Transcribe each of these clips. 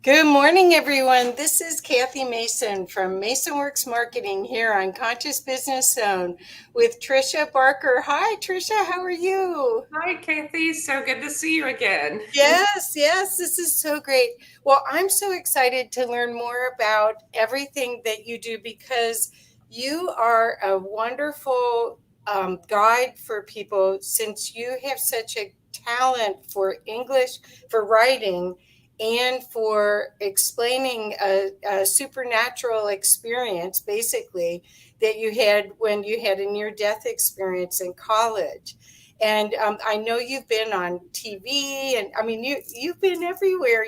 Good morning, everyone. This is Kathy Mason from MasonWorks Marketing here on Conscious Business Zone with Tricia Barker. Hi, Tricia. How are you? Hi, Kathy. So good to see you again. Yes, this is so great. Well, I'm so excited to learn more about everything that you do because you are a wonderful guide for people since you have such a talent for English, for writing, and for explaining a supernatural experience, basically, that you had when you had a near death experience in college. And I know you've been on TV, and I mean you've been everywhere.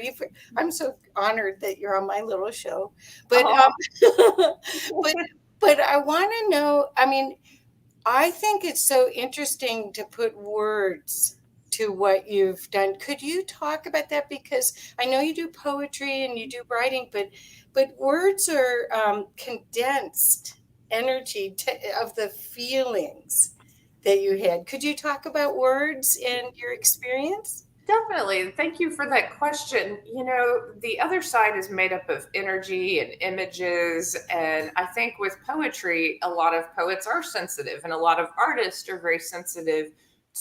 I'm so honored that you're on my little show, but Oh, but but I want to know. I mean, I think it's so interesting to put words to what you've done. Could you talk about that? Because I know you do poetry and you do writing, but words are condensed energy of the feelings that you had. Could you talk about words and your experience? definitely. Thank you for that question. The other side is made up of energy and images. And I think with poetry, a lot of poets are sensitive and a lot of artists are very sensitive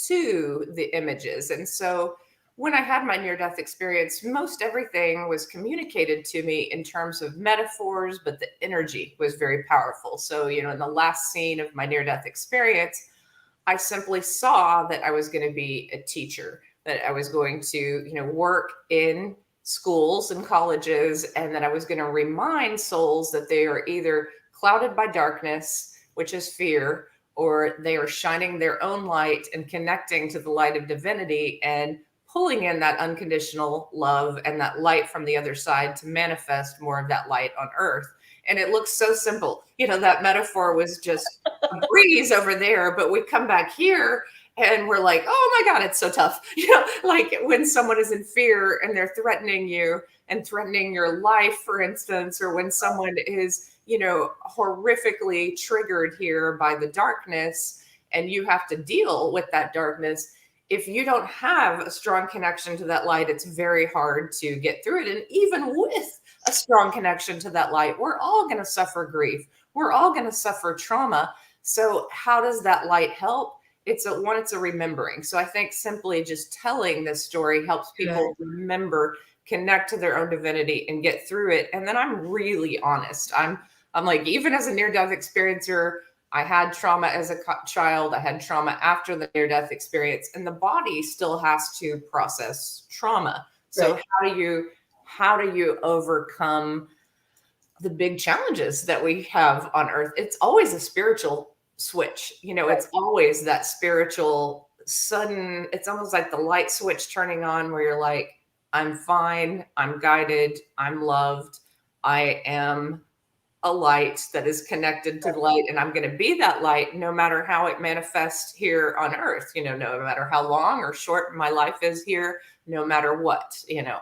to the images. And so when I had my near death experience, most everything was communicated to me in terms of metaphors, but the energy was very powerful. So, in the last scene of my near death experience, I simply saw that I was going to be a teacher, that I was going to, work in schools and colleges, and that I was going to remind souls that they are either clouded by darkness, which is fear, or they are shining their own light and connecting to the light of divinity and pulling in that unconditional love and that light from the other side to manifest more of that light on earth. And it looks so simple. That metaphor was just a breeze over there, but we come back here and we're like, oh my God, it's so tough. Like when someone is in fear and they're threatening you and threatening your life, for instance, or when someone is, horrifically triggered here by the darkness and you have to deal with that darkness. If you don't have a strong connection to that light, it's very hard to get through it. And even with a strong connection to that light, we're all going to suffer grief. We're all going to suffer trauma. So how does that light help? It's a remembering. So I think simply just telling this story helps Good. people remember, connect to their own divinity and get through it. And then I'm really honest. I'm like, even as a near death experiencer, I had trauma as a child. I had trauma after the near death experience, and the body still has to process trauma. So Right. how do you overcome the big challenges that we have on earth? It's always a spiritual switch. Right. It's always that spiritual sudden, it's almost like the light switch turning on where you're like, I'm fine, I'm guided, I'm loved, I am a light that is connected to the light, and I'm going to be that light no matter how it manifests here on earth. No matter how long or short my life is here, no matter what,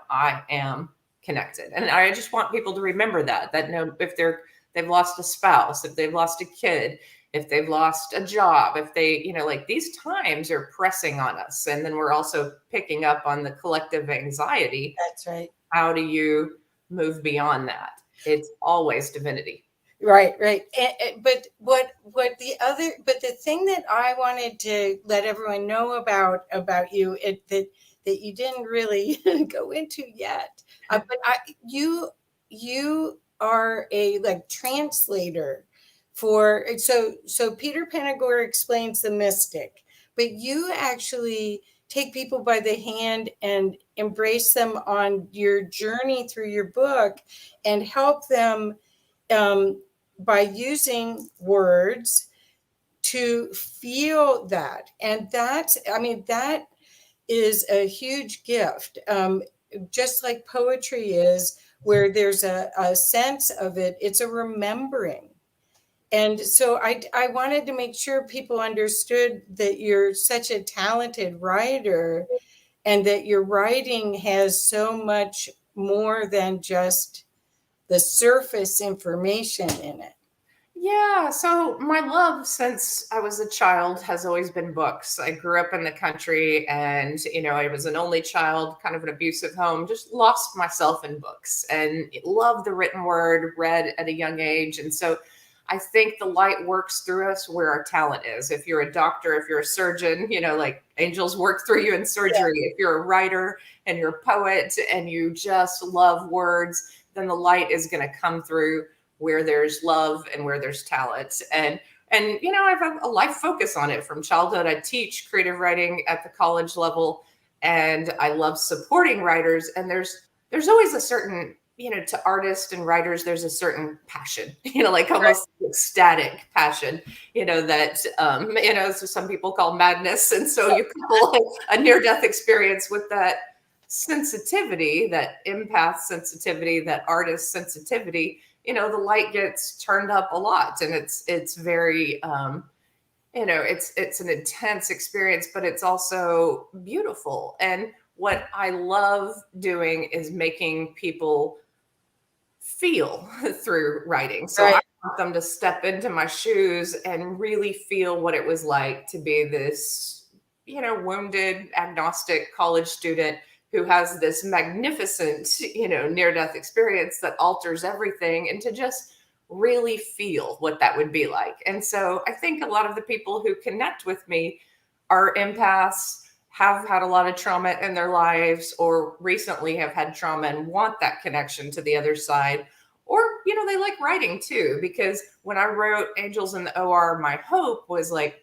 I am connected. And I just want people to remember that no, if they've lost a spouse, if they've lost a kid, if they've lost a job, if they, like these times are pressing on us, and then we're also picking up on the collective anxiety. That's right. How do you move beyond that? It's always divinity. Right. But the thing that I wanted to let everyone know about you, that you didn't really go into yet, but you are a like translator for so Peter Panagore explains the mystic, but you actually take people by the hand and embrace them on your journey through your book and help them by using words to feel that. And I mean, that is a huge gift. Just like poetry is, where there's a sense of it, it's a remembering. And so I wanted to make sure people understood that you're such a talented writer and that your writing has so much more than just the surface information in it. Yeah, so my love since I was a child has always been books. I grew up in the country and, I was an only child, kind of an abusive home, just lost myself in books and loved the written word, read at a young age. And so I think the light works through us where our talent is. If you're a doctor, if you're a surgeon, like angels work through you in Yeah. surgery. If you're a writer and you're a poet and you just love words, then the light is going to come through where there's love and where there's talent. And I have a life focus on it from childhood. I teach creative writing at the college level, and I love supporting writers. And there's always a certain, to artists and writers, there's a certain passion, like Right. almost ecstatic passion, that so some people call madness. And so you couple a near-death experience with that sensitivity, that empath sensitivity, that artist sensitivity, the light gets turned up a lot, and it's very it's an intense experience, but it's also beautiful. And what I love doing is making people feel through writing. So I Right. want them to step into my shoes and really feel what it was like to be this, wounded, agnostic college student who has this magnificent, near death experience that alters everything, and to just really feel what that would be like. And so I think a lot of the people who connect with me are empaths, have had a lot of trauma in their lives, or recently have had trauma and want that connection to the other side. Or, they like writing too, because when I wrote Angels in the OR, my hope was like,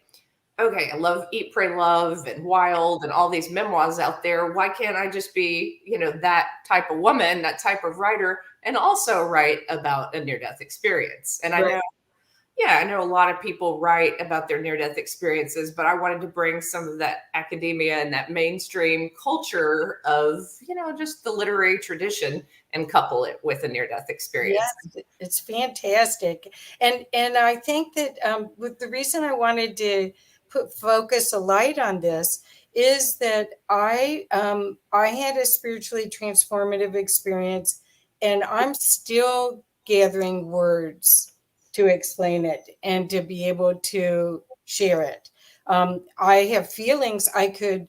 okay, I love Eat, Pray, Love and Wild and all these memoirs out there. Why can't I just be, that type of woman, that type of writer, and also write about a near death experience? And I Right. know, yeah, I know a lot of people write about their near death experiences, but I wanted to bring some of that academia and that mainstream culture of, just the literary tradition and couple it with a near death experience. Yes, it's fantastic. And I think that with the reason I wanted to put focus a light on this is that I had a spiritually transformative experience, and I'm still gathering words to explain it and to be able to share it. I have feelings. I could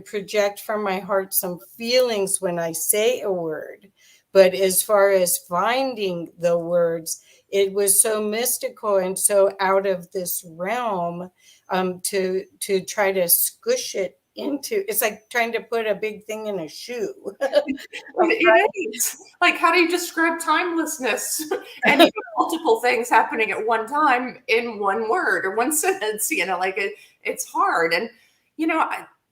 project from my heart some feelings when I say a word, but as far as finding the words, it was so mystical and so out of this realm, to try to squish it into. It's like trying to put a big thing in a shoe. It is. Like, how do you describe timelessness and multiple things happening at one time in one word or one sentence? It's hard. And,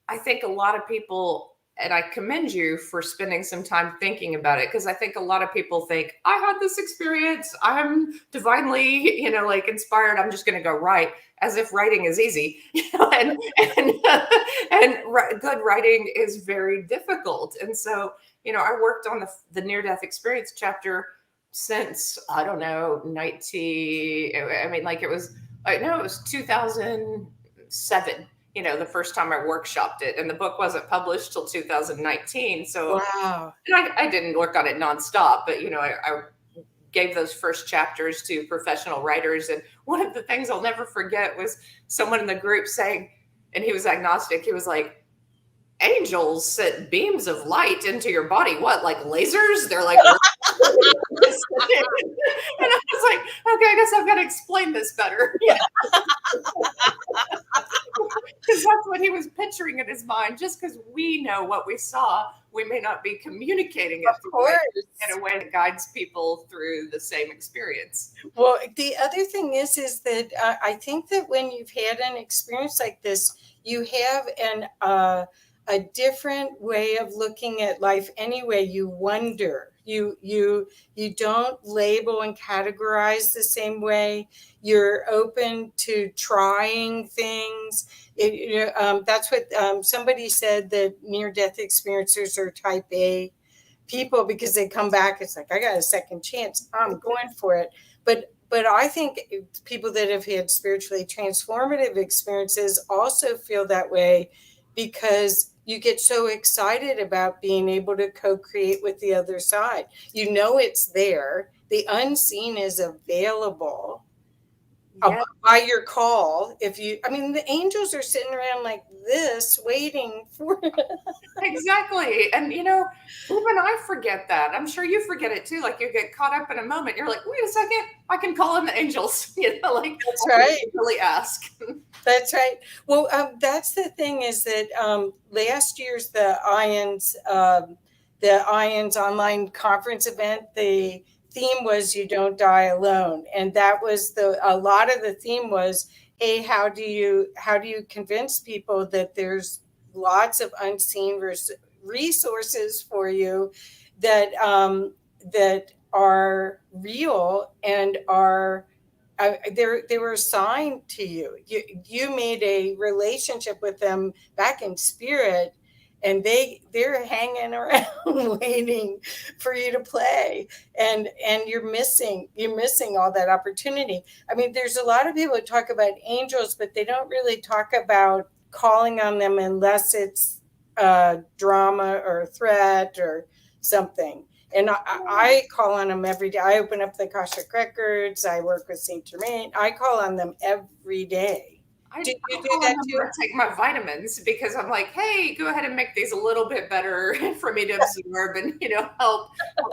I think a lot of people, and I commend you for spending some time thinking about it, because I think a lot of people think, I had this experience, I'm divinely, like inspired, I'm just going to go write, as if writing is easy. And good writing is very difficult. And so, I worked on the near death experience chapter since, I don't know, 19, I mean, like it was, I know it was 2007, the first time I workshopped it. And the book wasn't published till 2019. So Wow. and I didn't work on it nonstop, but, I gave those first chapters to professional writers. And one of the things I'll never forget was someone in the group saying, and he was agnostic, he was like, angels sent beams of light into your body. What, like lasers? They're like, and I was like, okay, I guess I've got to explain this better. Because that's what he was picturing in his mind. Just because we know what we saw, we may not be communicating it Of course. in a way that guides people through the same experience. Well, the other thing is that I think that when you've had an experience like this, you have a different way of looking at life anyway. You wonder. You don't label and categorize the same way. You're open to trying things. That's what somebody said, that near death experiencers are type A people, because they come back, it's like, I got a second chance, I'm going for it. But I think people that have had spiritually transformative experiences also feel that way, because you get so excited about being able to co-create with the other side. It's there, the unseen is available, uh, Yeah, by your call. If you, I mean, the angels are sitting around like this, waiting for. exactly. And even I forget that. I'm sure you forget it too. Like you get caught up in a moment. You're like, wait a second, I can call in the angels. Like That's I can right. really ask. That's right. Well, that's the thing is that last year's the Ions online conference event, the theme was "You Don't Die Alone," and that was a lot of the theme was, hey, how do you convince people that there's lots of unseen resources for you that are real and are they were assigned to you. You made a relationship with them back in spirit, and they're hanging around waiting for you to play, and you're missing all that opportunity. I mean, there's a lot of people who talk about angels, but they don't really talk about calling on them unless it's drama or threat or something. And I call on them every day. I open up the Akashic Records. I work with Saint Germain. I call on them every day. I Do you do call on that them too? to take my vitamins because I'm like, hey, go ahead and make these a little bit better for me to absorb and help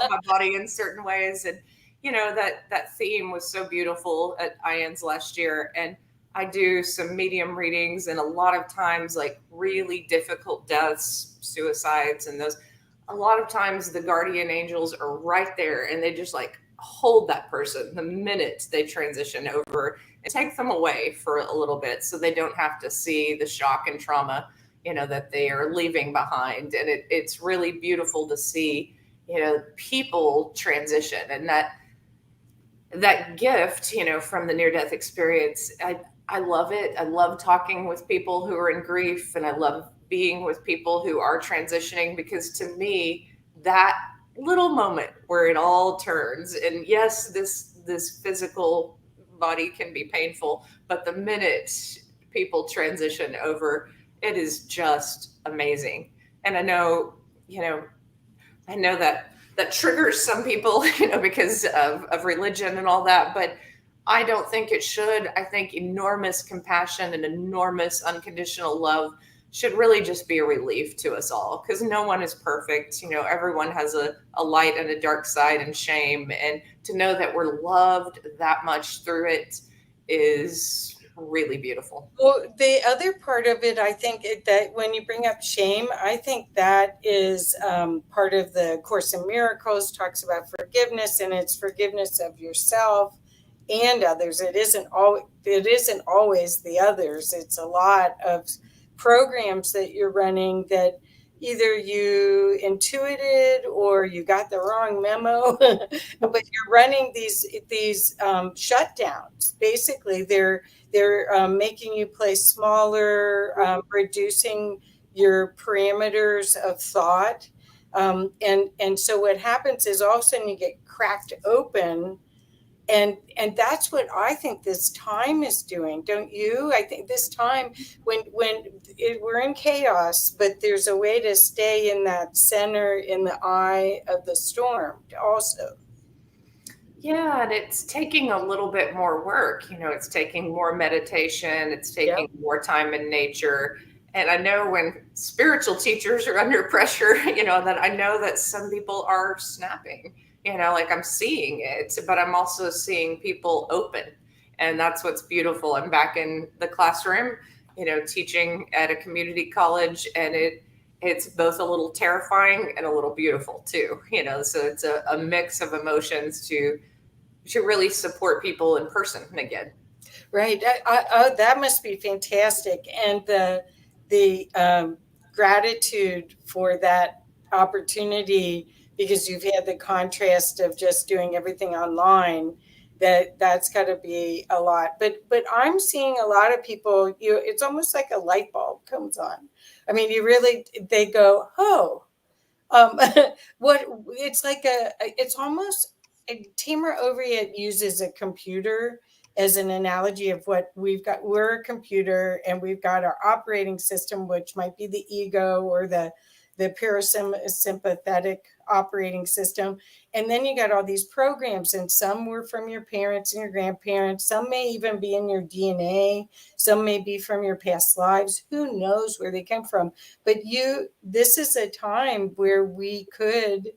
my body in certain ways. And that theme was so beautiful at IANS last year. And I do some medium readings, and a lot of times like really difficult deaths, suicides, and those. A lot of times the guardian angels are right there, and they just like hold that person the minute they transition over and take them away for a little bit so they don't have to see the shock and trauma that they are leaving behind. And it's really beautiful to see people transition, and that gift from the near death experience. I love it. I love talking with people who are in grief, and I love being with people who are transitioning, because to me that little moment where it all turns, and yes, this physical body can be painful, but the minute people transition over, it is just amazing. And you know I know that triggers some people, because of religion and all that, but I don't think it should. I think enormous compassion and enormous unconditional love should really just be a relief to us all, because no one is perfect. Everyone has a light and a dark side and shame. And to know that we're loved that much through it is really beautiful. Well, the other part of it, I think, that when you bring up shame, I think that is part of the Course in Miracles talks about forgiveness, and it's forgiveness of yourself and others. It isn't always the others. It's a lot of programs that you're running that either you intuited or you got the wrong memo, but you're running these shutdowns. Basically, they're making you play smaller, reducing your parameters of thought. And so what happens is all of a sudden you get cracked open. And that's what I think this time is doing, don't you? I think this time, we're in chaos, but there's a way to stay in that center, in the eye of the storm also. Yeah, and it's taking a little bit more work. It's taking more meditation, it's Yep. taking more time in nature. And I know when spiritual teachers are under pressure, that I know that some people are snapping, like I'm seeing it, but I'm also seeing people open. And that's what's beautiful. I'm back in the classroom, teaching at a community college, and it's both a little terrifying and a little beautiful too, so it's a mix of emotions to really support people in person again. Right. That must be fantastic. And the gratitude for that opportunity, because you've had the contrast of just doing everything online. That's got to be a lot. But I'm seeing a lot of people. It's almost like a light bulb comes on. I mean, they go, oh, um, what it's like it's almost Tamara Overyet uses a computer as an analogy of what we've got. We're a computer, and we've got our operating system, which might be the ego or the parasympathetic operating system. And then you got all these programs, and some were from your parents and your grandparents. Some may even be in your DNA. Some may be from your past lives. Who knows where they came from? But this is a time where we could,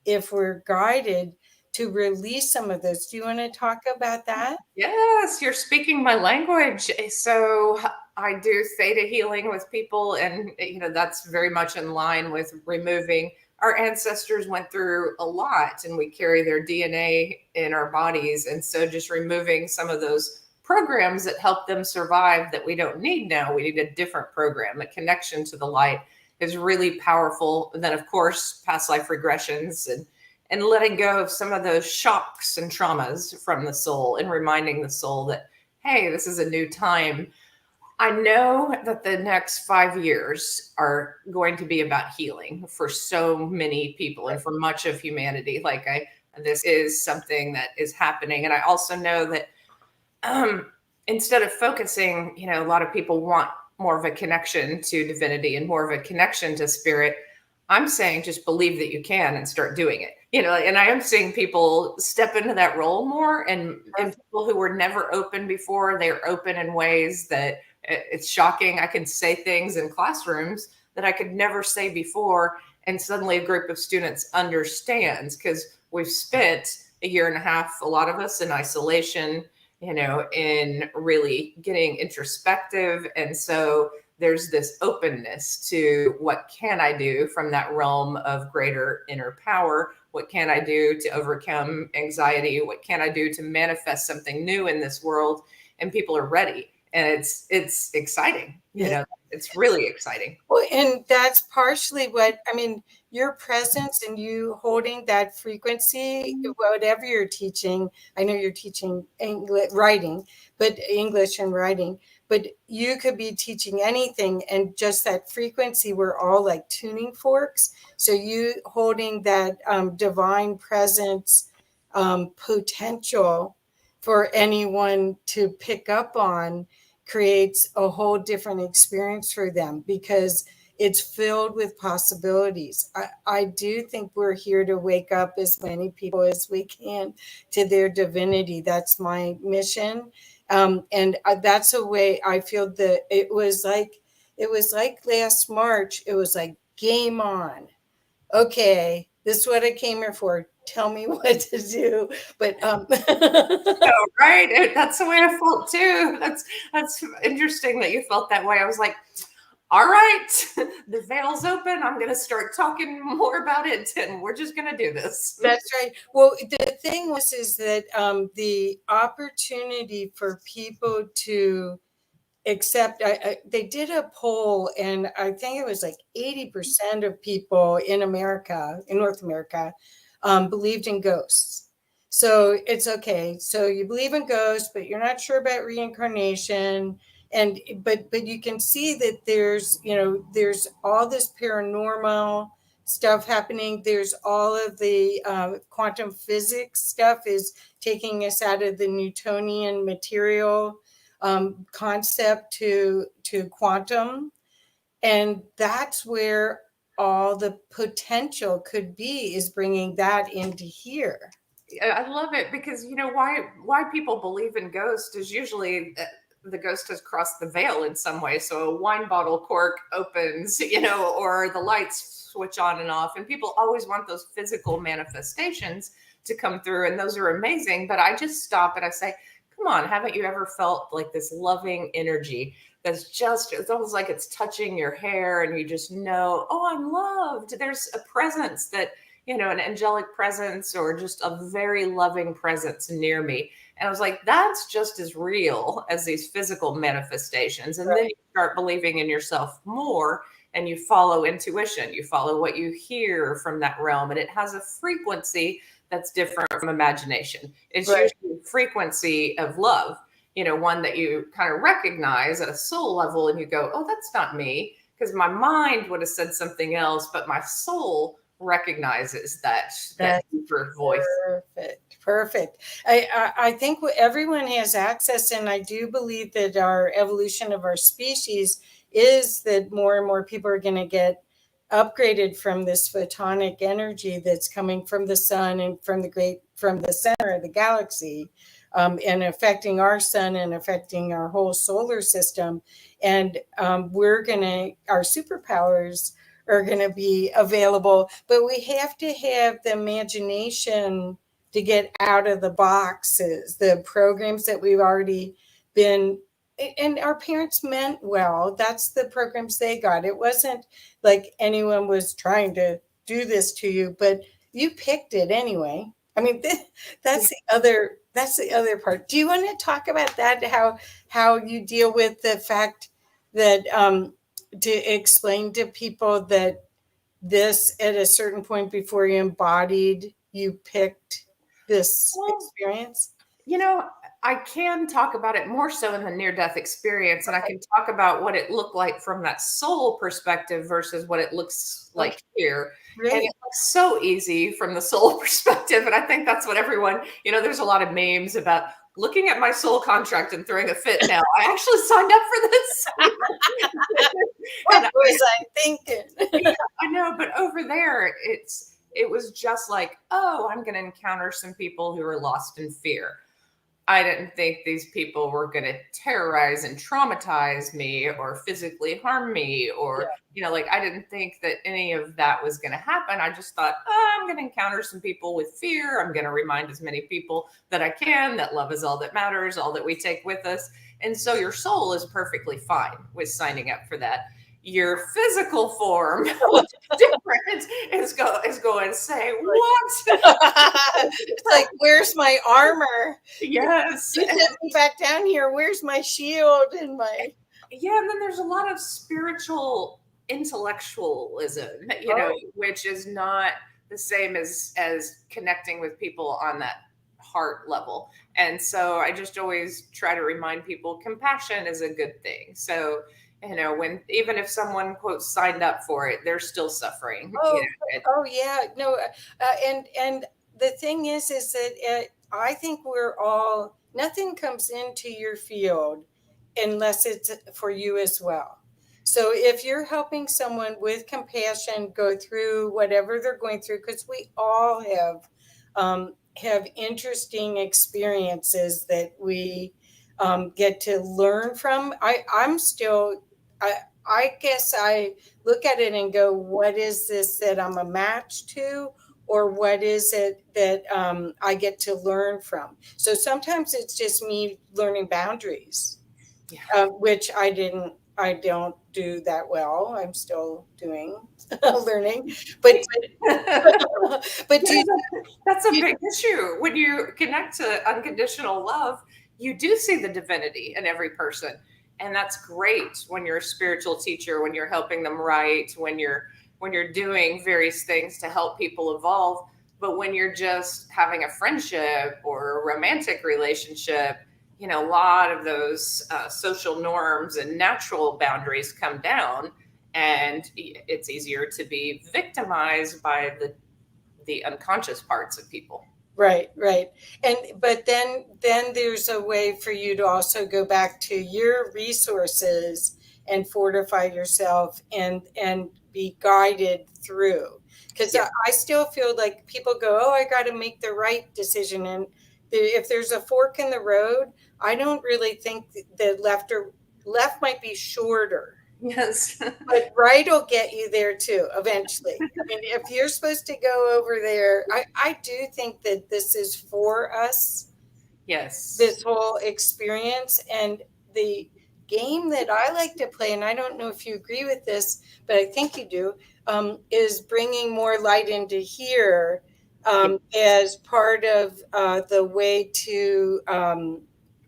if we're guided, to release some of those. Do you want to talk about that? Yes, you're speaking my language. So I do theta healing with people, and that's very much in line with removing. Our ancestors went through a lot, and we carry their DNA in our bodies, and so just removing some of those programs that help them survive that we don't need now. We need a different program. The connection to the light is really powerful. And then, of course, past life regressions and letting go of some of those shocks and traumas from the soul and reminding the soul that, hey, this is a new time. I know that the next 5 years are going to be about healing for so many people and for much of humanity. This is something that is happening. And I also know that instead of focusing, a lot of people want more of a connection to divinity and more of a connection to spirit. I'm saying just believe that you can and start doing it. And I am seeing people step into that role more, and people who were never open before, they're open in ways that it's shocking. I can say things in classrooms that I could never say before, and suddenly a group of students understands, because we've spent a year and a half, a lot of us, in isolation, in really getting introspective. And so there's this openness to what can I do from that realm of greater inner power? What can I do to overcome anxiety? What can I do to manifest something new in this world? And people are ready. And it's exciting. It's really exciting. Well, and that's partially your presence and you holding that frequency, whatever you're teaching. I know you're teaching English and writing, but you could be teaching anything, and just that frequency, we're all like tuning forks. So you holding that divine presence potential for anyone to pick up on creates a whole different experience for them, because it's filled with possibilities. I do think we're here to wake up as many people as we can to their divinity. That's my mission. And that's a way I feel that it was like last March, it was like game on. Okay, this is what I came here for. Tell me what to do. But oh, right. That's the way I felt too. That's interesting that you felt that way. I was like, all right, the veil's open. I'm going to start talking more about it, and we're just going to do this. That's right. Well, the thing is that the opportunity for people to accept, they did a poll, and I think it was like 80% of people in North America, believed in ghosts. So it's okay. So you believe in ghosts, but you're not sure about reincarnation. But you can see that there's all this paranormal stuff happening. There's all of the quantum physics stuff is taking us out of the Newtonian material concept to quantum. And that's where all the potential could be, is bringing that into here. I love it, because why people believe in ghosts is usually the ghost has crossed the veil in some way. So a wine bottle cork opens, or the lights switch on and off, and people always want those physical manifestations to come through, and those are amazing. But I just stop and I say, come on, haven't you ever felt like this loving energy it's almost like it's touching your hair, and you just know, oh, I'm loved. There's a presence that, an angelic presence, or just a very loving presence near me. And I was like, that's just as real as these physical manifestations. And then you start believing in yourself more, and you follow intuition. You follow what you hear from that realm, and it has a frequency that's different from imagination. It's usually a frequency of love, one that you kind of recognize at a soul level, and you go, oh, that's not me, because my mind would have said something else, but my soul recognizes that deeper voice. Perfect. I think everyone has access, and I do believe that our evolution of our species is that more and more people are going to get upgraded from this photonic energy that's coming from the sun and from the center of the galaxy, and affecting our sun and affecting our whole solar system. And our superpowers are going to be available, but we have to have the imagination to get out of the boxes, the programs that we've already been, and our parents meant well. That's the programs they got. It wasn't like anyone was trying to do this to you, but you picked it anyway. I mean, that's the other part. Do you want to talk about that? How you deal with the fact that, to explain to people that this, at a certain point before you embodied, you picked this Well, experience? you know, I can talk about it more so in the near death experience, and I can talk about what it looked like from that soul perspective versus what it looks Okay, like here. And great. it looks so easy from the soul perspective. And I think that's what everyone, there's a lot of memes about looking at my soul contract and throwing a fit now. I actually signed up for this. What And was I thinking? yeah, I know, but over there, it was just like, oh, I'm going to encounter some people who are lost in fear. I didn't think these people were going to terrorize and traumatize me or physically harm me, Yeah, or, like I didn't think that any of that was going to happen. I just thought, oh, I'm going to encounter some people with fear. I'm going to remind as many people that I can that love is all that matters, all that we take with us. And so your soul is perfectly fine with signing up for that. Your physical form, which is different, is going to say, what? it's like, where's my armor? Yes. You sent me back down here. Where's my shield and my? Yeah, and then there's a lot of spiritual intellectualism, Oh, which is not the same as connecting with people on that heart level. And so I just always try to remind people compassion is a good thing. So, when even if someone quote signed up for it, they're still suffering. oh, oh, yeah. No, and the thing is that I think we're all, nothing comes into your field unless it's for you as well. So if you're helping someone with compassion go through whatever they're going through, because we all have interesting experiences that we get to learn from. I'm still, I guess I look at it and go, what is this that I'm a match to? Or what is it that I get to learn from? So sometimes it's just me learning boundaries, Yeah. which I don't do that well. I'm still doing learning, but but do That's a you, big issue. When you connect to unconditional love, you do see the divinity in every person. And that's great when you're a spiritual teacher, when you're helping them write, when you're doing various things to help people evolve. But when you're just having a friendship or a romantic relationship, a lot of those social norms and natural boundaries come down, and it's easier to be victimized by the unconscious parts of people. right. And but then there's a way for you to also go back to your resources and fortify yourself and be guided through. Because Yeah. I still feel like people go, oh, I got to make the right decision, and if there's a fork in the road, I don't really think that left might be shorter, Yes. but right will get you there too, eventually. I mean, if you're supposed to go over there, I do think that this is for us, Yes. this whole experience. And the game that I like to play, and I don't know if you agree with this, but I think you do, is bringing more light into here, Yeah. as part of the way to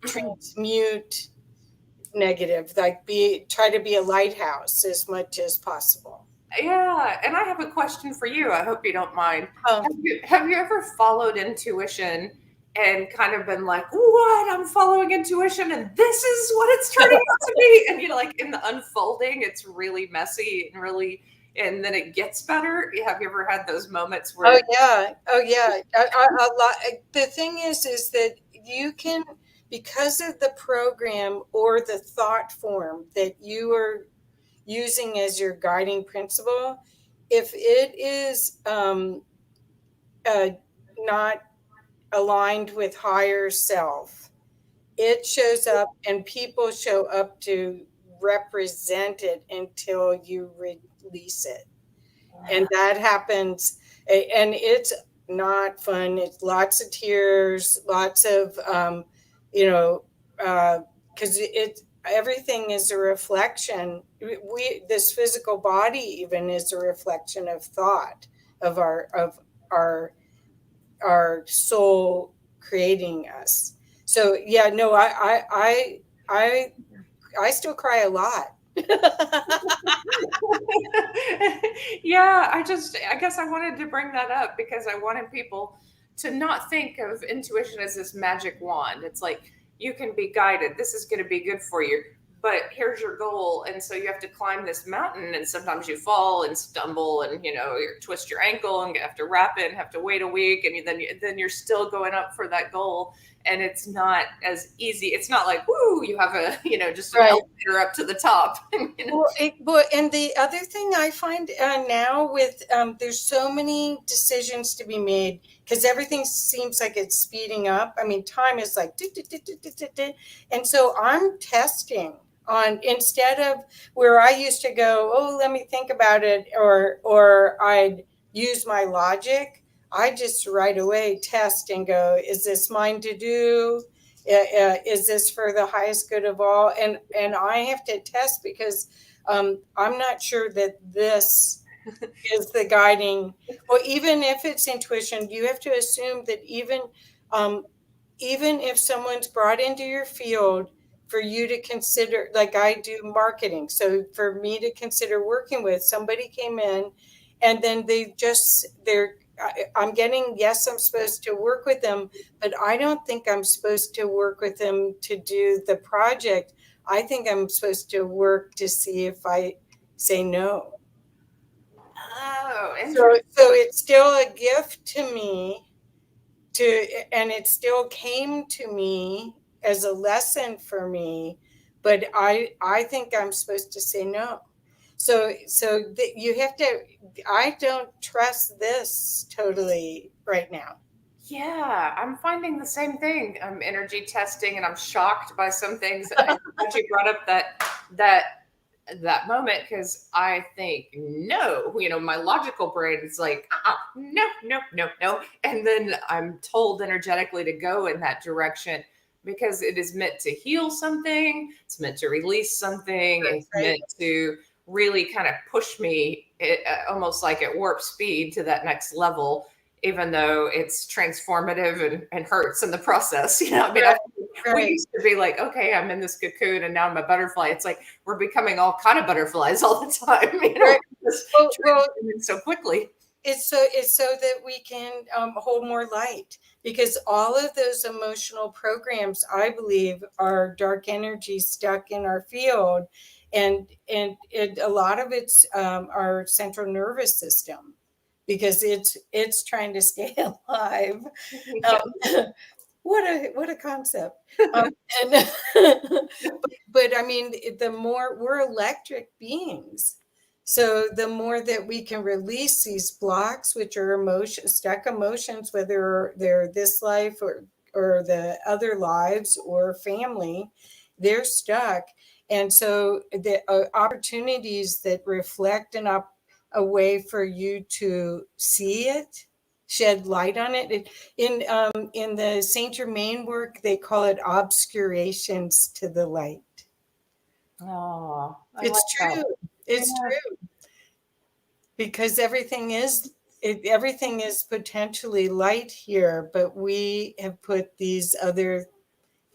transmute negative, like try to be a lighthouse as much as possible. Yeah, and I have a question for you. I hope you don't mind. Oh, Have you ever followed intuition and kind of been like, "What? I'm following intuition, and this is what it's turning out to be." And like in the unfolding, it's really messy and really, and then it gets better. Have you ever had those moments oh where, yeah, oh yeah. A lot. The thing is that you can, because of the program or the thought form that you are using as your guiding principle, if it is not aligned with higher self, it shows up and people show up to represent it until you release it. And that happens, and it's not fun. It's lots of tears, lots of you know, because it everything is a reflection. This physical body even is a reflection of thought, of our our soul creating us. So yeah, no, I still cry a lot. Yeah, I guess I wanted to bring that up because I wanted people to not think of intuition as this magic wand. It's like you can be guided. This is going to be good for you, but here's your goal. And so you have to climb this mountain, and sometimes you fall and stumble, and you twist your ankle and have to wrap it and have to wait a week, and then you're still going up for that goal. And it's not as easy. It's not like, woo, you have a, just an Right. elevator up to the top. Well, and the other thing I find now with there's so many decisions to be made because everything seems like it's speeding up. I mean, time is like, and so I'm testing on, instead of where I used to go, oh, let me think about it, or I'd use my logic. I just right away test and go, is this mine to do? Is this for the highest good of all? And I have to test because I'm not sure that this is the guiding. Well, even if it's intuition, you have to assume that even if someone's brought into your field for you to consider, like I do marketing, so for me to consider working with, somebody came in and then I'm getting, yes, I'm supposed to work with them, but I don't think I'm supposed to work with them to do the project. I think I'm supposed to work to see if I say no. Oh, So it's still a gift to me and it still came to me as a lesson for me, but I think I'm supposed to say no. You have to, I don't trust this totally right now. yeah, I'm finding the same thing. I'm energy testing, and I'm shocked by some things. I'm glad you brought up that that moment because I think no, my logical brain is like, no, no, no, no, and then I'm told energetically to go in that direction because it is meant to heal something. It's meant to release something. It's Right. meant to really kind of push me almost like at warp speed to that next level, even though it's transformative and hurts in the process. I mean, Right. we Right. used to be like, okay, I'm in this cocoon and now I'm a butterfly. It's like we're becoming all kind of butterflies all the time, Right. just Well, transitioning so quickly. it's so that we can hold more light, because all of those emotional programs, I believe, are dark energy stuck in our field, and a lot of it's our central nervous system, because it's trying to stay alive. Um, what a concept. Um, and but I mean, the more we're electric beings, so the more that we can release these blocks, which are stuck emotions, whether they're this life or the other lives or family, they're stuck. And so the opportunities that reflect a way for you to see it, shed light on it. In the Saint Germain work, they call it obscurations to the light. Oh, I like It's that. true. It's Yeah. true, because everything is potentially light here, but we have put these other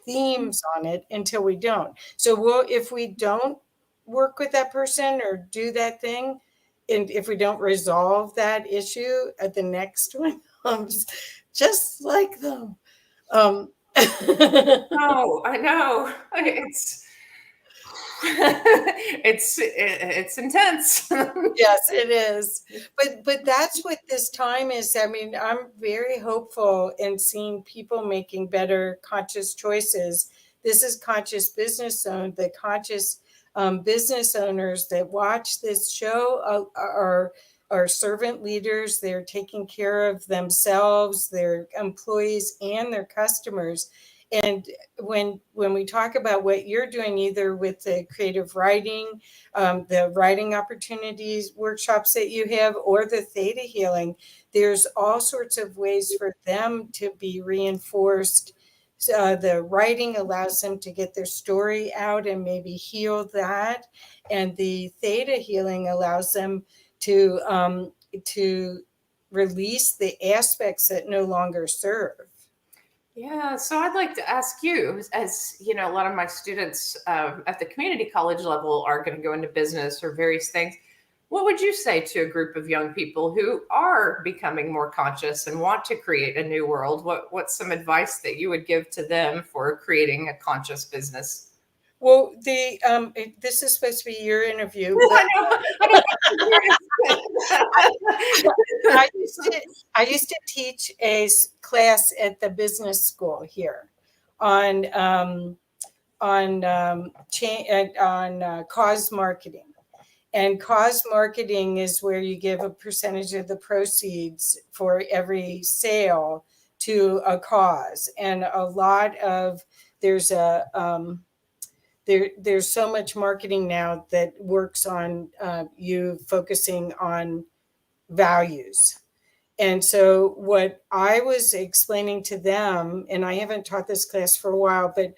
themes on it until we don't. So if we don't work with that person or do that thing, and if we don't resolve that issue, at the next one comes just like them. Um, Oh, I know. It's it's intense. Yes, it is. But that's what this time is. I mean, I'm very hopeful in seeing people making better conscious choices. This is conscious business zone. The conscious business owners that watch this show are are servant leaders. They're taking care of themselves, their employees, and their customers. And when we talk about what you're doing, either with the creative writing, the writing opportunities workshops that you have, or the theta healing, there's all sorts of ways for them to be reinforced. The writing allows them to get their story out and maybe heal that, and the theta healing allows them to release the aspects that no longer serve. Yeah, so I'd like to ask you, as you know, a lot of my students at the community college level are going to go into business or various things. What would you say to a group of young people who are becoming more conscious and want to create a new world? What's some advice that you would give to them for creating a conscious business? Well, this is supposed to be your interview, but I used to teach a class at the business school here on cause marketing. And cause marketing is where you give a percentage of the proceeds for every sale to a cause. And a lot of there's a there's so much marketing now that works on you focusing on values. And so what I was explaining to them, and I haven't taught this class for a while, but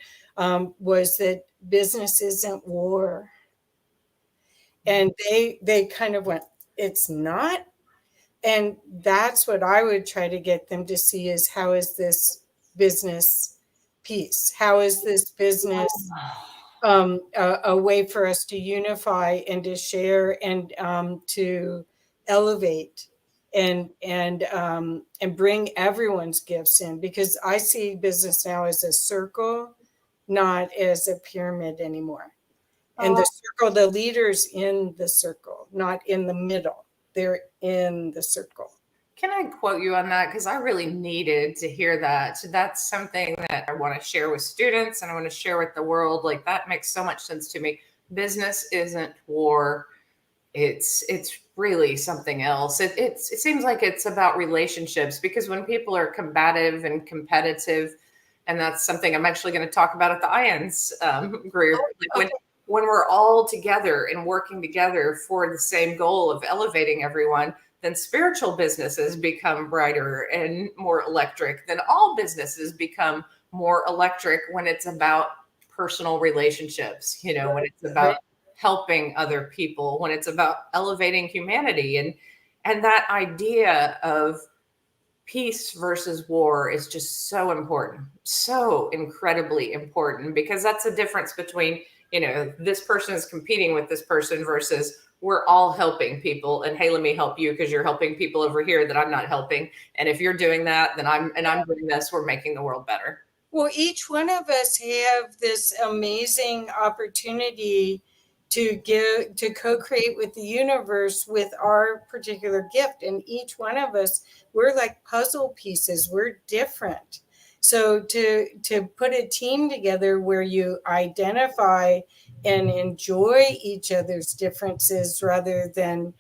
was that business isn't war. And they kind of went, it's not. And that's what I would try to get them to see is, how is this business peace? How is this business a way for us to unify and to share and to elevate and bring everyone's gifts in? Because I see business now as a circle, not as a pyramid anymore. And the circle, the leaders in the circle, not in the middle. They're in the circle. Can I quote you on that? Because I really needed to hear that. So that's something that I want to share with students and I want to share with the world. Like, that makes so much sense to me. Business isn't war. It's really something else. It seems like it's about relationships, because when people are combative and competitive, and that's something I'm actually going to talk about at the IANS group. Like when we're all together and working together for the same goal of elevating everyone, then spiritual businesses become brighter and more electric. Then all businesses become more electric when it's about personal relationships, you know, when it's about helping other people, when it's about elevating humanity. And that idea of peace versus war is just so important, so incredibly important, because that's the difference between, you know, this person is competing with this person versus we're all helping people. And hey, let me help you because you're helping people over here that I'm not helping. And if you're doing that, then I'm doing this. We're making the world better. Well, each one of us have this amazing opportunity to co-create with the universe with our particular gift. And each one of us, we're like puzzle pieces. We're different. So to put a team together where you identify and enjoy each other's differences rather than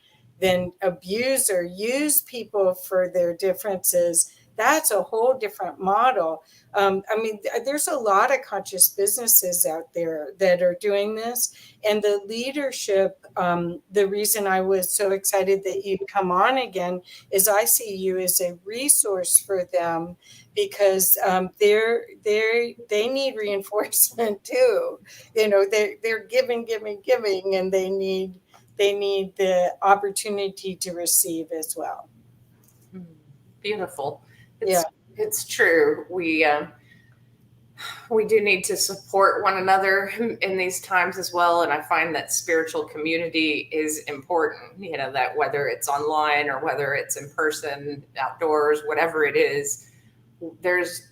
abuse or use people for their differences, that's a whole different model. I mean, there's a lot of conscious businesses out there that are doing this. And the leadership, the reason I was so excited that you come on again is I see you as a resource for them, because they need reinforcement too. You know, they're giving, and they need the opportunity to receive as well. Beautiful. It's true. We do need to support one another in these times as well. And I find that spiritual community is important, you know, that whether it's online or whether it's in person, outdoors, whatever it is, there's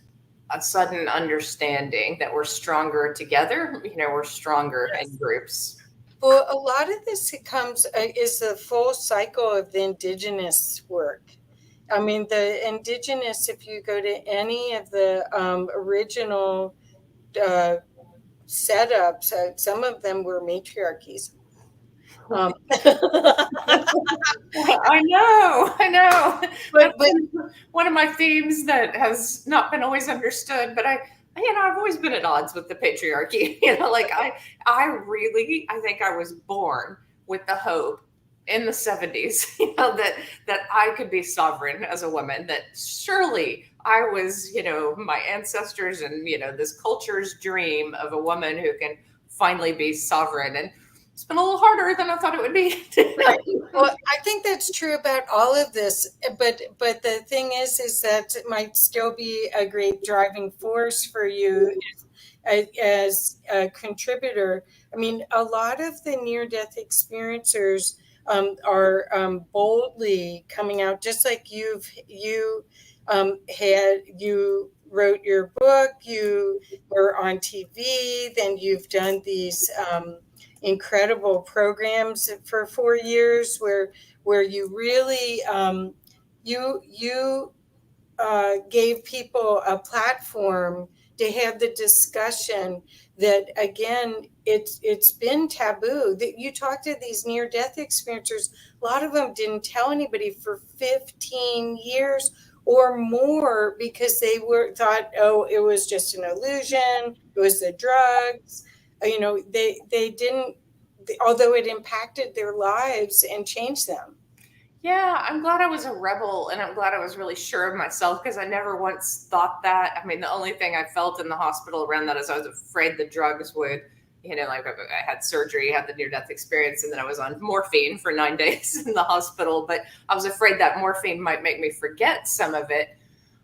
a sudden understanding that we're stronger together. You know, we're stronger in groups. Well, a lot of this is the full cycle of the indigenous work. I mean, the indigenous, if you go to any of the original setups, some of them were matriarchies. Um, I know. That's but one of my themes that has not been always understood, but I've always been at odds with the patriarchy. Like I think I was born with the hope in the 70s, that I could be sovereign as a woman, that surely I was, my ancestors and, this culture's dream of a woman who can finally be sovereign. And it's been a little harder than I thought it would be. right. Well, I think that's true about all of this, but the thing is that it might still be a great driving force for you as a contributor. I mean, a lot of the near-death experiencers are boldly coming out, just like you wrote your book, you were on TV, then you've done these incredible programs for 4 years where you really you gave people a platform to have the discussion that, again, it's been taboo. That you talk to these near death experiencers, a lot of them didn't tell anybody for 15 years or more because they were thought, oh, it was just an illusion, it was the drugs. They didn't, although it impacted their lives and changed them. Yeah, I'm glad I was a rebel, and I'm glad I was really sure of myself, because I never once thought that. I mean, the only thing I felt in the hospital around that is I was afraid the drugs would, like I had surgery, had the near death experience, and then I was on morphine for 9 days in the hospital. But I was afraid that morphine might make me forget some of it.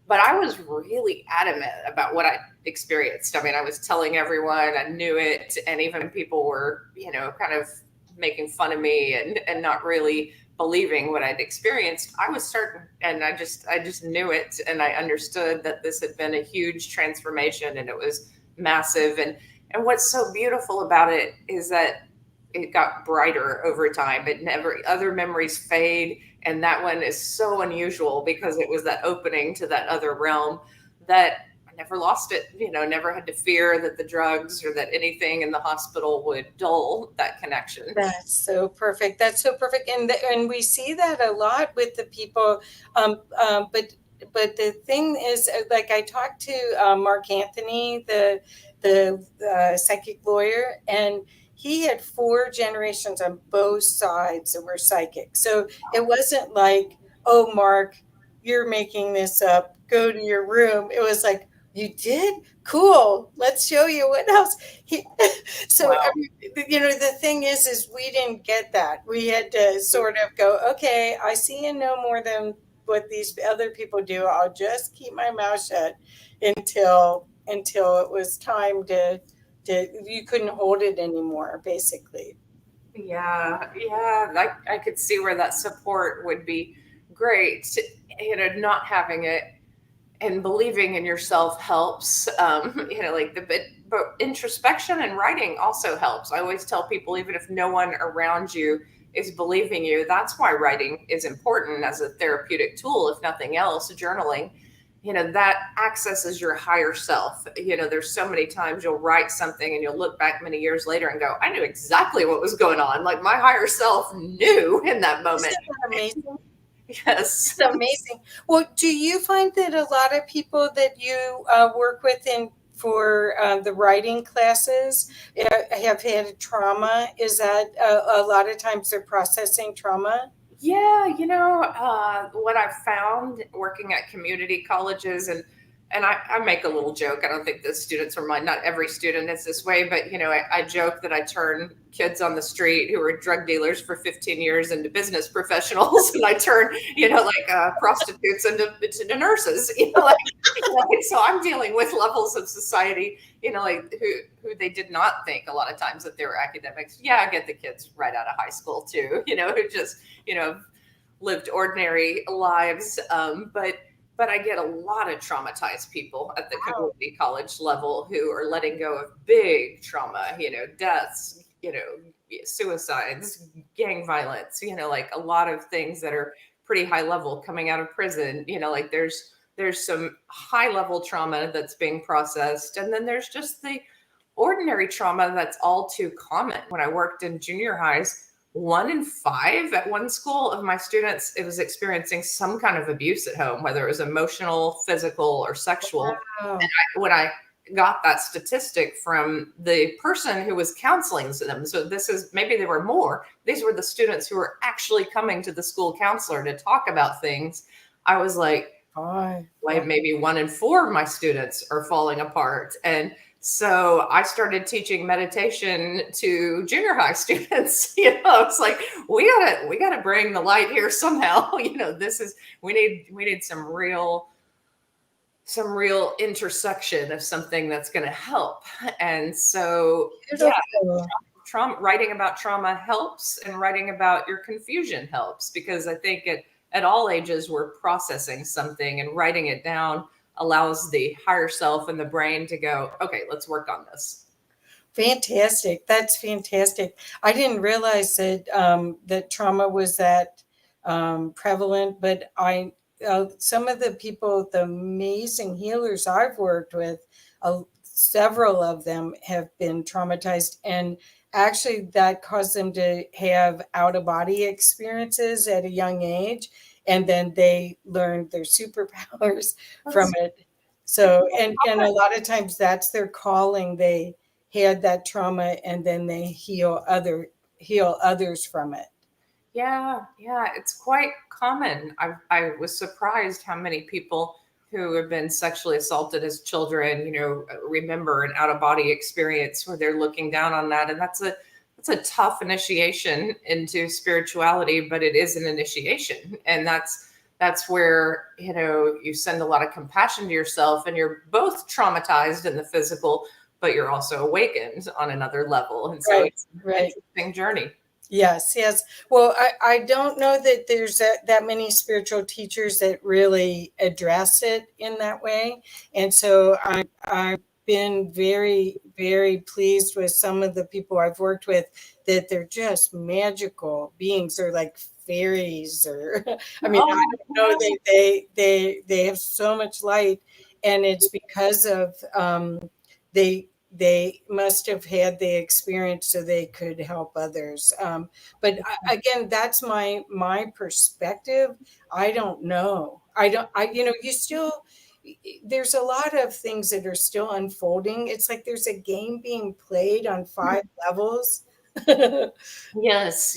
But I was really adamant about what I experienced. I mean, I was telling everyone I knew it, and even people were, kind of making fun of me and not really believing what I'd experienced. I was certain, and I just knew it, and I understood that this had been a huge transformation, and it was massive. And what's so beautiful about it is that it got brighter over time. It never, other memories fade, and that one is so unusual because it was that opening to that other realm that I never lost it. Never had to fear that the drugs or that anything in the hospital would dull that connection. That's so perfect. That's so perfect, and we see that a lot with the people. But the thing is, like I talked to Mark Anthony, the psychic lawyer, and he had 4 generations on both sides that were psychic. So it wasn't like, oh, Mark, you're making this up. Go to your room. It was like, you did? Cool. Let's show you what else. So I Wow. mean, the thing is we didn't get that. We had to sort of go, okay, I see and know more than what these other people do. I'll just keep my mouth shut until it was time to you couldn't hold it anymore, basically. Yeah. I could see where that support would be great. Not having it and believing in yourself helps. Like but introspection and writing also helps. I always tell people, even if no one around you is believing you, that's why writing is important as a therapeutic tool, if nothing else. Journaling, that accesses your higher self. There's so many times you'll write something and you'll look back many years later and go, I knew exactly what was going on. Like my higher self knew in that Isn't moment. that amazing? Yes. It's amazing. Well, do you find that a lot of people that you work with in for the writing classes have had trauma? Is that a lot of times they're processing trauma? Yeah, what I've found working at community colleges, and I make a little joke. I don't think the students are mine. Not every student is this way, but I joke that I turn kids on the street who were drug dealers for 15 years into business professionals, and I turn prostitutes into nurses. So I'm dealing with levels of society, like who they did not think a lot of times that they were academics. Yeah, I get the kids right out of high school too, who just lived ordinary lives. But I get a lot of traumatized people at the Wow. community college level who are letting go of big trauma, deaths, suicides, gang violence, like a lot of things that are pretty high level coming out of prison. Like there's some high level trauma that's being processed, and then there's just the ordinary trauma that's all too common. When I worked in junior highs, 1 in 5 at one school of my students, it was experiencing some kind of abuse at home, whether it was emotional, physical, or sexual. Wow. When I got that statistic from the person who was counseling them, so this is, maybe there were more, these were the students who were actually coming to the school counselor to talk about things. I was like, maybe 1 in 4 of my students are falling apart. And so I started teaching meditation to junior high students. It's like, we gotta bring the light here somehow. This is, we need some real intersection of something that's going to help. And so, Beautiful. trauma, writing about trauma helps, and writing about your confusion helps, because I think at all ages we're processing something, and writing it down allows the higher self and the brain to go, okay, let's work on this. Fantastic. That's fantastic. I didn't realize that that trauma was that prevalent, but some of the people, the amazing healers I've worked with, several of them have been traumatized, and actually that caused them to have out of body experiences at a young age, and then they learned their superpowers from it. So, and a lot of times that's their calling. They had that trauma and then they heal others from it. Yeah, it's quite common. I was surprised how many people who have been sexually assaulted as children, remember an out of body experience where they're looking down on that, and that's a tough initiation into spirituality, but it is an initiation, and that's where you send a lot of compassion to yourself, and you're both traumatized in the physical, but you're also awakened on another level, and so it's an interesting journey. Yes. Well, I don't know that there's that many spiritual teachers that really address it in that way. And so I've been very, very pleased with some of the people I've worked with, that they're just magical beings. They're like fairies, or I mean, I don't know, they have so much light, and it's because of they must have had the experience so they could help others. But again, that's my perspective. I don't know. You still, there's a lot of things that are still unfolding. It's like there's a game being played on 5 levels. Yes.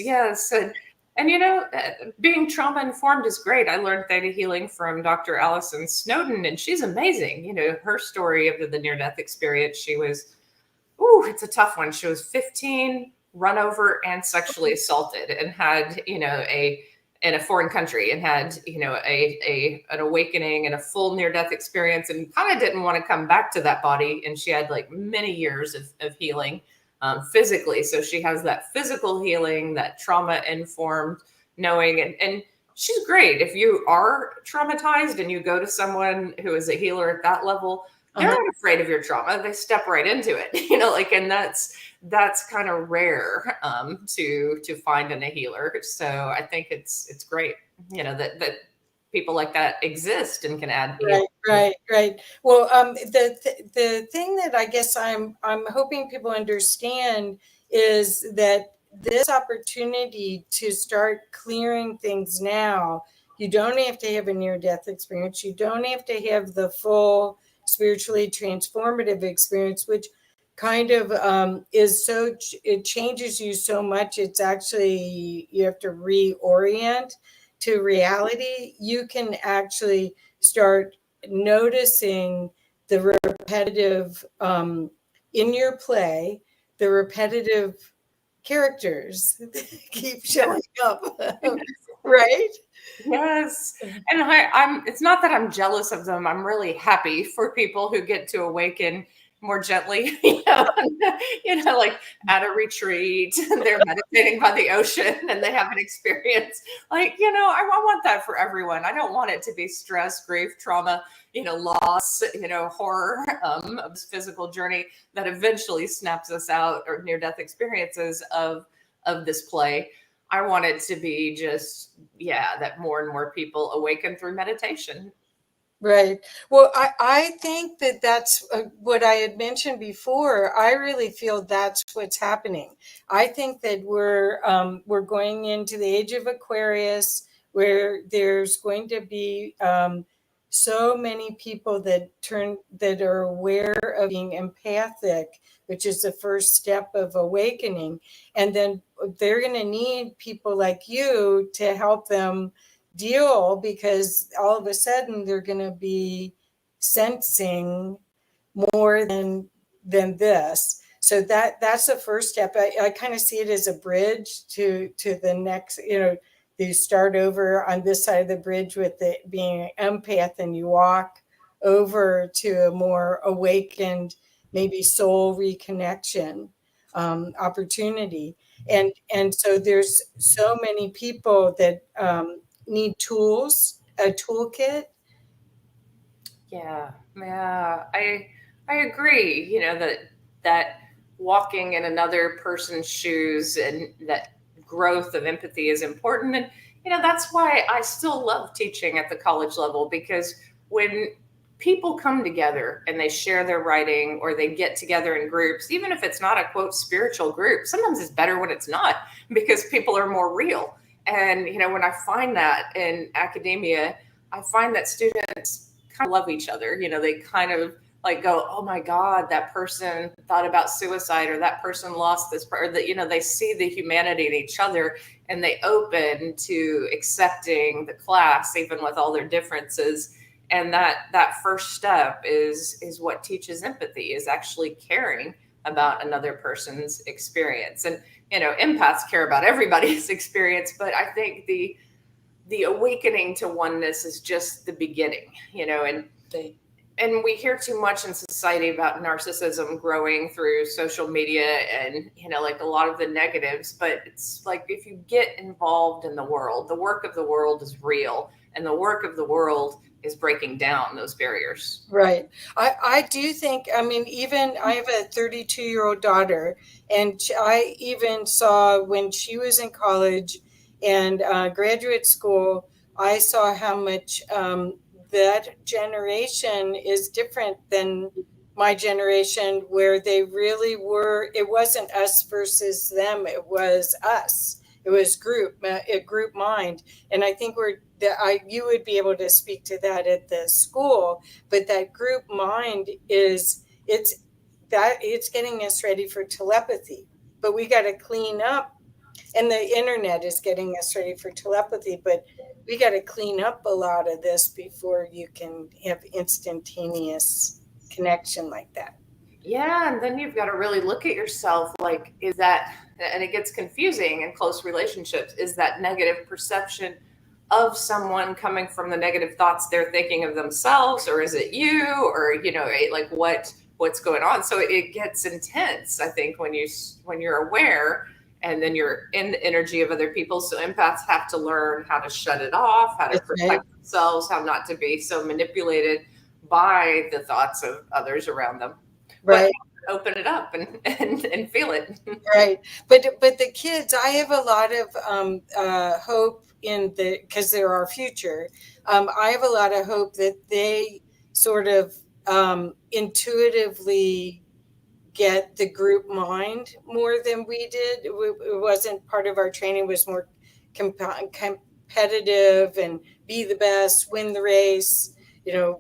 And being trauma informed is great. I learned theta healing from Dr. Allison Snowden, and she's amazing. Her story of the near death experience, she was, it's a tough one. She was 15, run over and sexually assaulted, and had, in a foreign country, and had, an awakening and a full near death experience, and kind of didn't want to come back to that body. And she had like many years of healing physically. So she has that physical healing, that trauma informed knowing, and she's great. If you are traumatized and you go to someone who is a healer at that level, they're not afraid of your trauma. They step right into it, and that's kind of rare to find in a healer. So I think it's great, that people like that exist and can add. Right. Well, the thing that I guess I'm hoping people understand is that this opportunity to start clearing things now, you don't have to have a near death experience. You don't have to have the full spiritually transformative experience, which kind of it changes you so much. It's actually, you have to reorient to reality. You can actually start noticing the repetitive in your play, the repetitive characters that keep showing up. Right? Yes. And I'm it's not that I'm jealous of them. I'm really happy for people who get to awaken more gently, like at a retreat, and they're meditating by the ocean, and they have an experience. Like, I want that for everyone. I don't want it to be stress, grief, trauma, loss, horror of this physical journey that eventually snaps us out, or near death experiences of this play. I want it to be just, that more and more people awaken through meditation. Right. Well, I think that that's what I had mentioned before. I really feel that's what's happening. I think that we're going into the age of Aquarius, where there's going to be so many people that are aware of being empathic, which is the first step of awakening, and then they're going to need people like you to help them deal, because all of a sudden they're going to be sensing more than this. So that's the first step. I kind of see it as a bridge to the next, you start over on this side of the bridge with it being an empath, and you walk over to a more awakened, maybe soul reconnection opportunity. And so there's so many people that need tools, a toolkit. Yeah, I agree. That walking in another person's shoes and that growth of empathy is important. And that's why I still love teaching at the college level, because when people come together and they share their writing, or they get together in groups, even if it's not a quote spiritual group, sometimes it's better when it's not, because people are more real. And when I find that in academia, I find that students kind of love each other. They kind of like go, oh my God, that person thought about suicide, or that person lost this, or that, they see the humanity in each other, and they open to accepting the class, even with all their differences. And that first step is what teaches empathy, is actually caring about another person's experience. And, empaths care about everybody's experience, but I think the awakening to oneness is just the beginning, and we hear too much in society about narcissism growing through social media, and like a lot of the negatives. But it's like, if you get involved in the world, the work of the world is real, and the work of the world is breaking down those barriers. Right. I do think, I mean, even I have a 32-year-old daughter, and I even saw when she was in college and graduate school, I saw how much that generation is different than my generation, where they really were, it wasn't us versus them, it was us. It was a group mind. And I think you would be able to speak to that at the school, but that group mind it's getting us ready for telepathy. But we got to clean up, and the internet is getting us ready for telepathy, but we got to clean up a lot of this before you can have instantaneous connection like that. Yeah, and then you've got to really look at yourself, like, is that, and it gets confusing in close relationships, is that negative perception of someone coming from the negative thoughts they're thinking of themselves, or is it you, or like what's going on? So it gets intense, I think, when you're aware, and then you're in the energy of other people. So empaths have to learn how to shut it off, how to That's right. protect themselves, how not to be so manipulated by the thoughts of others around them, but Right. open it up and feel it. Right. But the kids, I have a lot of hope in because they're our future. I have a lot of hope that they sort of intuitively get the group mind more than we did. It wasn't part of our training, was more competitive, and be the best, win the race,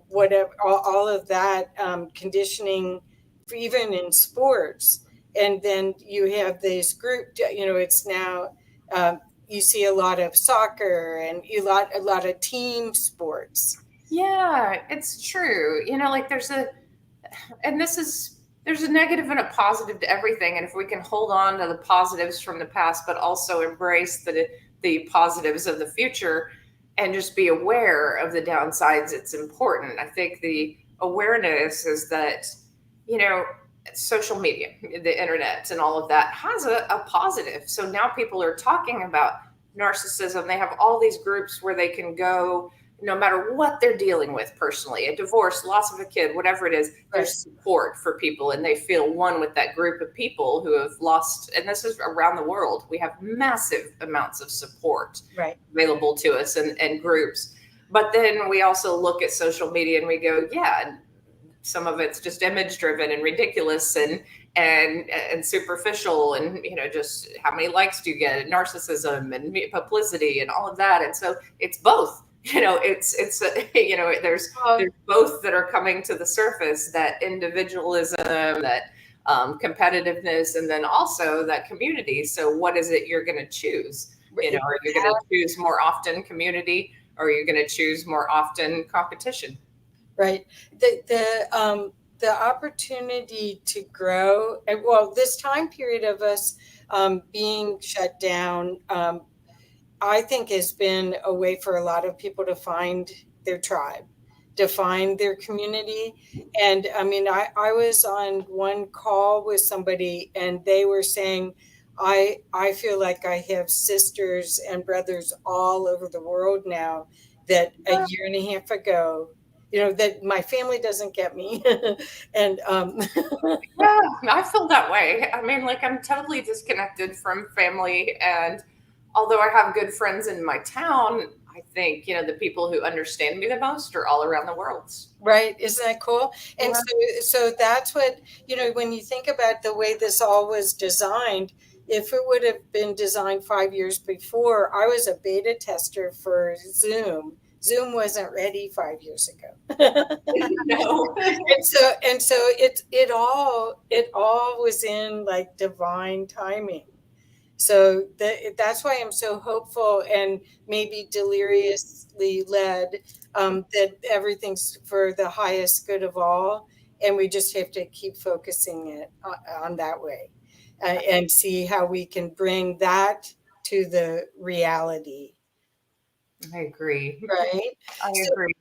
whatever, all of that conditioning, even in sports. And then you have this group, it's now, you see a lot of soccer, and a lot of team sports. Yeah, it's true. Like and there's a negative and a positive to everything. And if we can hold on to the positives from the past, but also embrace the positives of the future, and just be aware of the downsides, it's important. I think the awareness is that, you know, social media, the internet, and all of that has a positive. So now people are talking about narcissism. They have all these groups where they can go, no matter what they're dealing with personally, a divorce, loss of a kid, whatever it is. There's support for people, and they feel one with that group of people who have lost. And this is around the world. We have massive amounts of support Right. available to us, and groups. But then we also look at social media and we go, yeah, some of it's just image driven and ridiculous and superficial, and just how many likes do you get, narcissism and publicity and all of that. And so it's both. It's there's both that are coming to the surface, that individualism, that competitiveness, and then also that community. So what is it you're going to choose? Are you going to choose more often community, or are you going to choose more often competition? Right. The opportunity to grow, and well, this time period of us being shut down, I think has been a way for a lot of people to find their tribe, to find their community. And I mean, I was on one call with somebody and they were saying, I feel like I have sisters and brothers all over the world now that a year and a half ago, that my family doesn't get me. And Yeah, I feel that way. I mean, like, I'm totally disconnected from family. And although I have good friends in my town, I think, the people who understand me the most are all around the world. Right. Isn't that cool? And Yeah. so that's what, when you think about the way this all was designed, if it would have been designed 5 years before, I was a beta tester for Zoom. Zoom wasn't ready 5 years ago. No. And so it all was in like divine timing. So that's why I'm so hopeful and maybe deliriously led, that everything's for the highest good of all. And we just have to keep focusing it on that way, and see how we can bring that to the reality. I agree. Right. I So agree.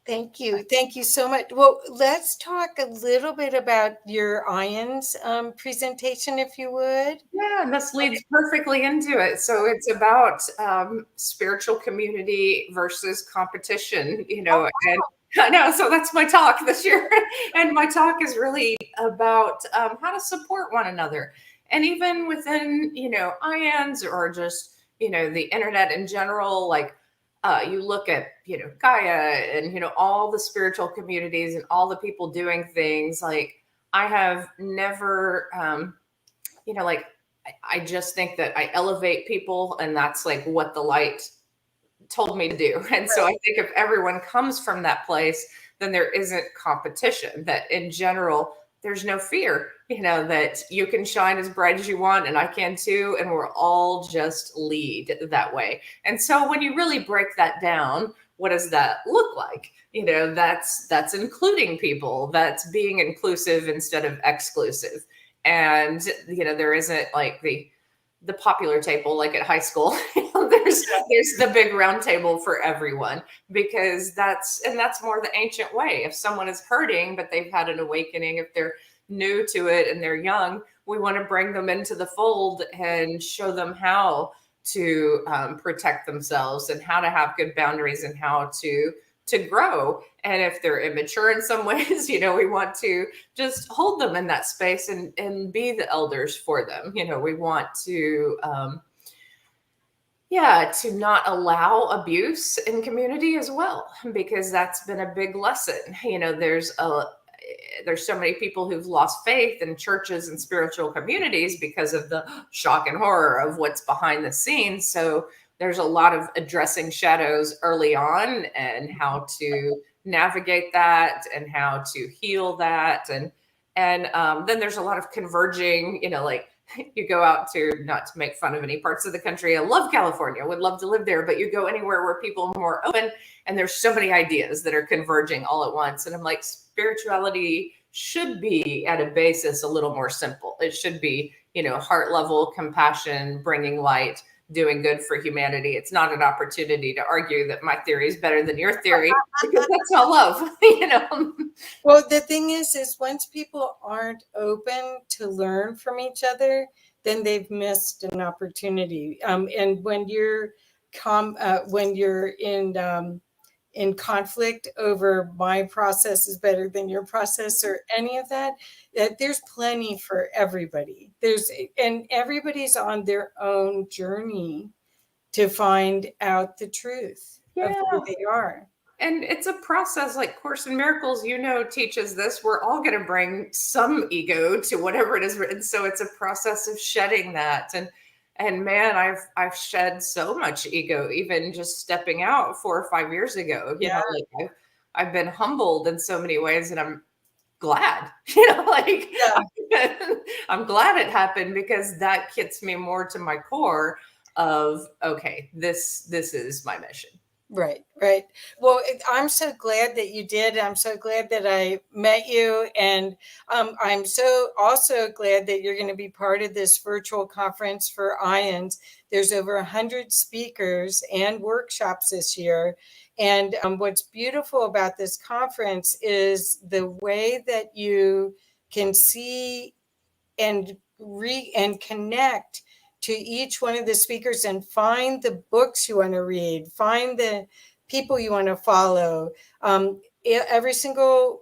thank you. Thank you so much. Well, let's talk a little bit about your ions presentation, if you would. Yeah, and this leads perfectly into it. So it's about spiritual community versus competition, and I know. So that's my talk this year. And my talk is really about how to support one another. And even within, IANS, or just, the internet in general, like you look at, Gaia, and, all the spiritual communities and all the people doing things. Like, I have never, like, I just think that I elevate people, and that's like what the light told me to do. And so I think if everyone comes from that place, then there isn't competition, that in general, there's no fear, that you can shine as bright as you want and I can too. And we're all just lead that way. And so when you really break that down, what does that look like? That's including people, that's being inclusive instead of exclusive. And there isn't like the popular table like at high school. There's the big round table for everyone, because that's more the ancient way. If someone is hurting but they've had an awakening, if they're new to it and they're young, we want to bring them into the fold and show them how to protect themselves, and how to have good boundaries, and how to grow. And if they're immature in some ways, we want to just hold them in that space and be the elders for them. We want to to not allow abuse in community as well, because that's been a big lesson. There's so many people who've lost faith in churches and spiritual communities because of the shock and horror of what's behind the scenes. So there's a lot of addressing shadows early on, and how to navigate that, and how to heal that. And then there's a lot of converging, like, you go out to, not to make fun of any parts of the country, I love California, would love to live there, but you go anywhere where people are more open, and there's so many ideas that are converging all at once. And I'm like, spirituality should be at a basis a little more simple. It should be, heart level compassion, bringing light, doing good for humanity. It's not an opportunity to argue that my theory is better than your theory, because that's not love. Well, the thing is once people aren't open to learn from each other, then they've missed an opportunity. And when you're in conflict over my process is better than your process, or any of that, there's plenty for everybody. And everybody's on their own journey to find out the truth. of Yeah. who they are. And it's a process. Like Course in Miracles, teaches this. We're all going to bring some ego to whatever it is, and so it's a process of shedding that. And man, I've shed so much ego, even just stepping out 4 or 5 years ago. Yeah, Like I've been humbled in so many ways, and I'm glad. yeah. I'm glad it happened, because that gets me more to my core of, okay, this is my mission. Right, right. Well, I'm so glad that you did. I'm so glad that I met you. And I'm so also glad that you're going to be part of this virtual conference for IONS. There's over 100 speakers and workshops this year. And what's beautiful about this conference is the way that you can see and and connect to each one of the speakers and find the books you want to read, find the people you want to follow. Every single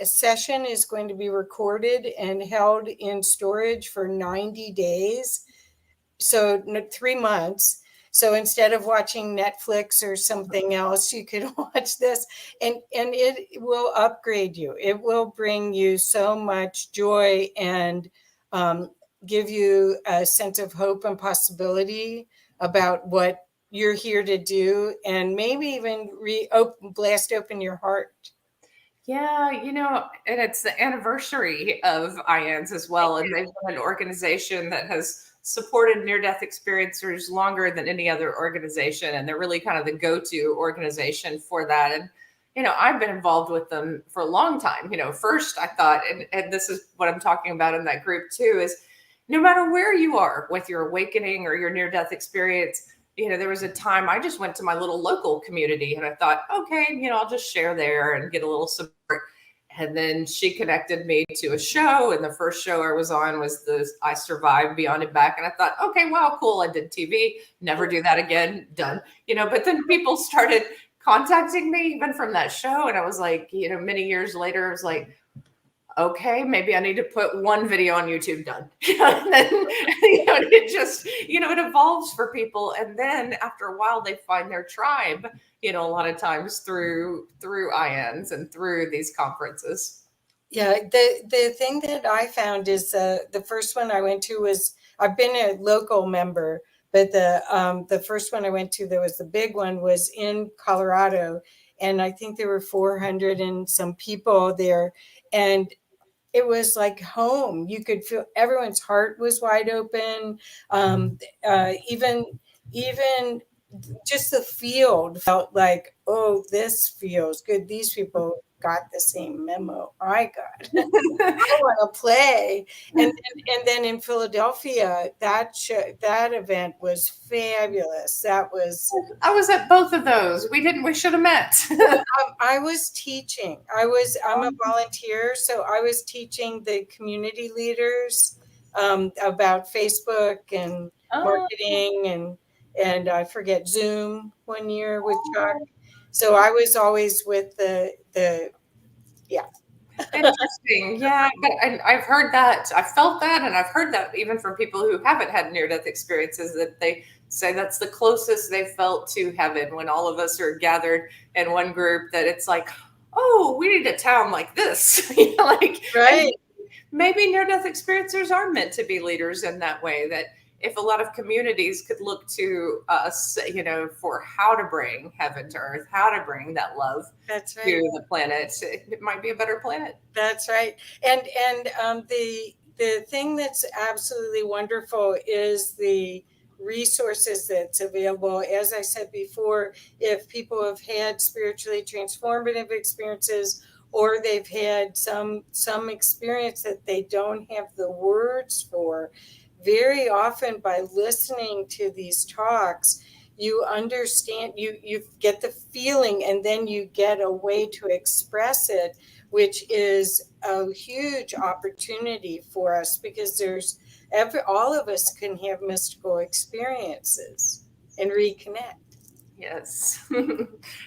session is going to be recorded and held in storage for 90 days. So 3 months. So instead of watching Netflix or something else, you could watch this, and it will upgrade you. It will bring you so much joy and um, give you a sense of hope and possibility about what you're here to do, and maybe even blast open your heart. Yeah, and it's the anniversary of IANS as well. And they've been an organization that has supported near death experiencers longer than any other organization. And they're really kind of the go to organization for that. And, I've been involved with them for a long time. First I thought, and this is what I'm talking about in that group too, is no matter where you are with your awakening or your near death experience, there was a time I just went to my little local community and I thought, okay, I'll just share there and get a little support. And then she connected me to a show. And the first show I was on was the I Survived Beyond and Back. And I thought, okay, wow, cool. I did TV, never do that again. Done. But then people started contacting me even from that show. And I was like, many years later, I was like, okay, maybe I need to put one video on YouTube, done. And then, it just, it evolves for people. And then after a while, they find their tribe, a lot of times through IANs and through these conferences. Yeah, the thing that I found is the first one I went to was, I've been a local member, but the first one I went to, that was the big one, was in Colorado, and I think there were 400 and some people there, and it was like home. You could feel everyone's heart was wide open. Even just the field felt like, oh, this feels good. These people got the same memo I got. I want to play. And then in Philadelphia, that event was fabulous. That was I was at both of those. We should have met. I was teaching. I'm a volunteer, so I was teaching the community leaders about Facebook and Oh, marketing, and I forget, Zoom one year with Chuck. So I was always with the yeah. interesting. Yeah, but I've heard that. I felt that, and I've heard that even from people who haven't had near-death experiences, that they say that's the closest they felt to heaven, when all of us are gathered in one group. That it's like, oh, we need a town like this. And Right. maybe near-death experiencers are meant to be leaders in that way. That if a lot of communities could look to us, for how to bring heaven to earth, how to bring that love That's right. to the planet, it might be a better planet. That's right. And the thing that's absolutely wonderful is the resources that's available. As I said before, if people have had spiritually transformative experiences, or they've had some experience that they don't have the words for, very often by listening to these talks, you understand, you get the feeling, and then you get a way to express it, which is a huge opportunity for us, because all of us can have mystical experiences and reconnect. Yes.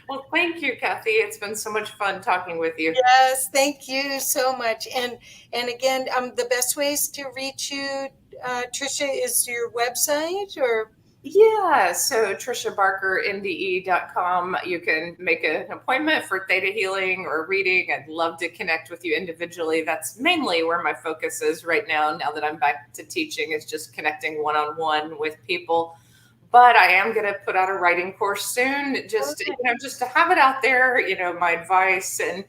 Well, thank you, Kathy. It's been so much fun talking with you. Yes, thank you so much. And again, the best ways to reach you, Tricia, is your website, or Yeah, so triciabarkernde.com. You can make an appointment for theta healing or reading. I'd love to connect with you individually. That's mainly where my focus is right now that I'm back to teaching, is just connecting one-on-one with people. But I am going to put out a writing course soon, just Okay. just to have it out there, my advice and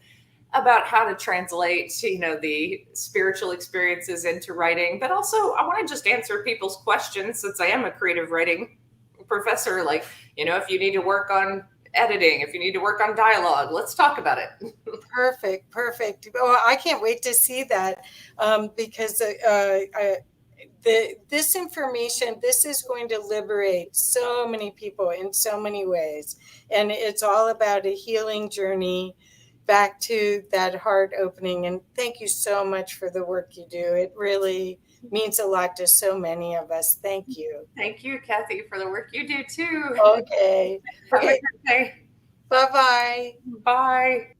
about how to translate, the spiritual experiences into writing. But also, I want to just answer people's questions, since I am a creative writing professor. Like, if you need to work on editing, if you need to work on dialogue, let's talk about it. Perfect, perfect. Well, I can't wait to see that, because this information, this is going to liberate so many people in so many ways, and it's all about a healing journey back to that heart opening. And thank you so much for the work you do. It really means a lot to so many of us. Thank you. Thank you, Kathy, for the work you do too. Okay. Have a Okay. good day. Bye bye. Bye.